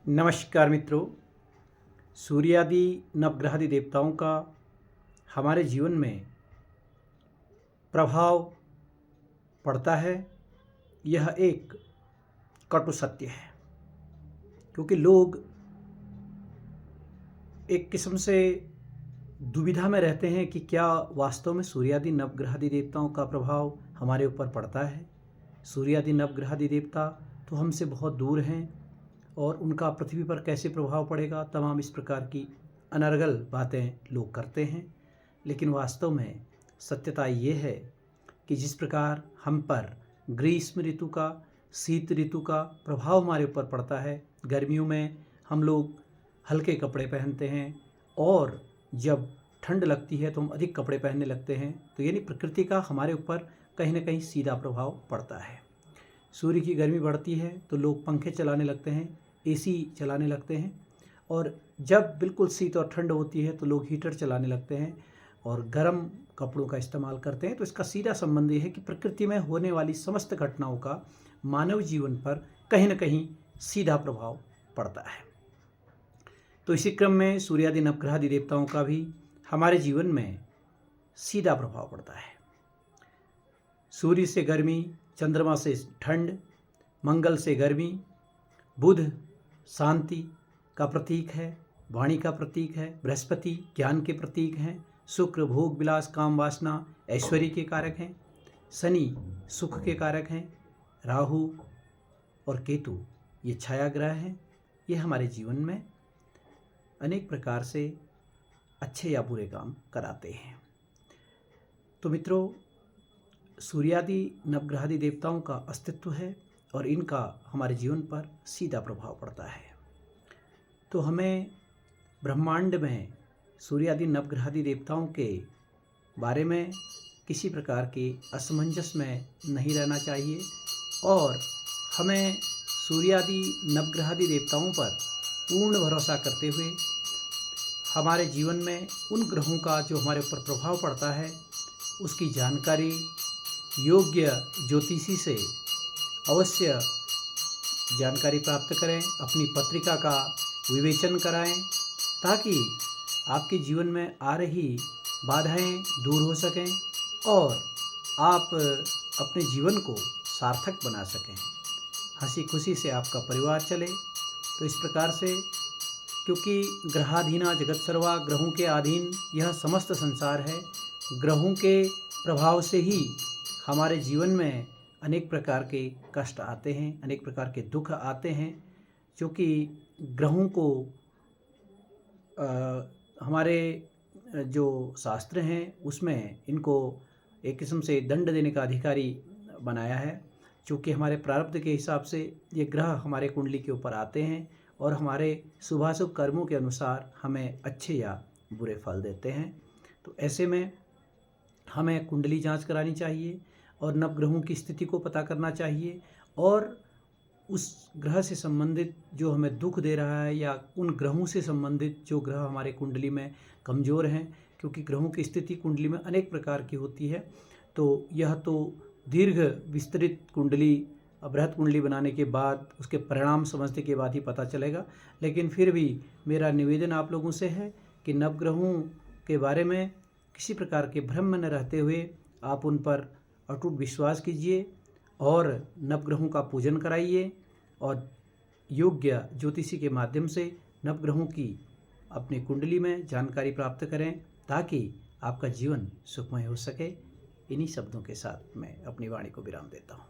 नमस्कार मित्रों। सूर्यादि नवग्रहादि देवताओं का हमारे जीवन में प्रभाव पड़ता है, यह एक कटु सत्य है। क्योंकि लोग एक किस्म से दुविधा में रहते हैं कि क्या वास्तव में सूर्यादि नवग्रहादि देवताओं का प्रभाव हमारे ऊपर पड़ता है। सूर्यादि नवग्रहादि देवता तो हमसे बहुत दूर हैं और उनका पृथ्वी पर कैसे प्रभाव पड़ेगा, तमाम इस प्रकार की अनर्गल बातें लोग करते हैं। लेकिन वास्तव में सत्यता ये है कि जिस प्रकार हम पर ग्रीष्म ऋतु का, शीत ऋतु का प्रभाव हमारे ऊपर पड़ता है, गर्मियों में हम लोग हल्के कपड़े पहनते हैं और जब ठंड लगती है तो हम अधिक कपड़े पहनने लगते हैं। तो यानी प्रकृति का हमारे ऊपर कहीं ना कहीं सीधा प्रभाव पड़ता है। सूर्य की गर्मी बढ़ती है तो लोग पंखे चलाने लगते हैं, एसी चलाने लगते हैं, और जब बिल्कुल शीत और ठंड होती है तो लोग हीटर चलाने लगते हैं और गर्म कपड़ों का इस्तेमाल करते हैं। तो इसका सीधा संबंध ये है कि प्रकृति में होने वाली समस्त घटनाओं का मानव जीवन पर कहीं न कहीं सीधा प्रभाव पड़ता है। तो इसी क्रम में सूर्यादि नवग्रहादि देवताओं का भी हमारे जीवन में सीधा प्रभाव पड़ता है। सूर्य से गर्मी, चंद्रमा से ठंड, मंगल से गर्मी, बुध शांति का प्रतीक है, वाणी का प्रतीक है, बृहस्पति ज्ञान के प्रतीक हैं, शुक्र भोग विलास काम वासना ऐश्वर्य के कारक हैं, शनि सुख के कारक हैं, राहु और केतु ये छाया ग्रह हैं। ये हमारे जीवन में अनेक प्रकार से अच्छे या बुरे काम कराते हैं। तो मित्रों, सूर्यादि नवग्रहादि देवताओं का अस्तित्व है और इनका हमारे जीवन पर सीधा प्रभाव पड़ता है। तो हमें ब्रह्मांड में सूर्यादि नवग्रहादि देवताओं के बारे में किसी प्रकार के असमंजस में नहीं रहना चाहिए और हमें सूर्यादि नवग्रहादि देवताओं पर पूर्ण भरोसा करते हुए हमारे जीवन में उन ग्रहों का जो हमारे ऊपर प्रभाव पड़ता है उसकी जानकारी योग्य ज्योतिषी से अवश्य जानकारी प्राप्त करें, अपनी पत्रिका का विवेचन कराएं, ताकि आपके जीवन में आ रही बाधाएं दूर हो सकें और आप अपने जीवन को सार्थक बना सकें, हंसी खुशी से आपका परिवार चले। तो इस प्रकार से, क्योंकि ग्रहाधीना जगत सर्वा, ग्रहों के अधीन यह समस्त संसार है, ग्रहों के प्रभाव से ही हमारे जीवन में अनेक प्रकार के कष्ट आते हैं, अनेक प्रकार के दुख आते हैं, क्योंकि ग्रहों को हमारे जो शास्त्र हैं उसमें इनको एक किस्म से दंड देने का अधिकारी बनाया है। चूँकि हमारे प्रारब्ध के हिसाब से ये ग्रह हमारे कुंडली के ऊपर आते हैं और हमारे शुभाशुभ कर्मों के अनुसार हमें अच्छे या बुरे फल देते हैं। तो ऐसे में हमें कुंडली जांच करानी चाहिए और नवग्रहों की स्थिति को पता करना चाहिए और उस ग्रह से संबंधित जो हमें दुख दे रहा है या उन ग्रहों से संबंधित जो ग्रह हमारे कुंडली में कमज़ोर हैं, क्योंकि ग्रहों की स्थिति कुंडली में अनेक प्रकार की होती है। तो यह तो दीर्घ विस्तृत कुंडली, बृहद कुंडली बनाने के बाद उसके परिणाम समझने के बाद ही पता चलेगा। लेकिन फिर भी मेरा निवेदन आप लोगों से है कि नवग्रहों के बारे में किसी प्रकार के भ्रम में न रहते हुए आप उन पर अटूट विश्वास कीजिए और नवग्रहों का पूजन कराइए और योग्य ज्योतिषी के माध्यम से नवग्रहों की अपनी कुंडली में जानकारी प्राप्त करें, ताकि आपका जीवन सुखमय हो सके। इन्हीं शब्दों के साथ मैं अपनी वाणी को विराम देता हूँ।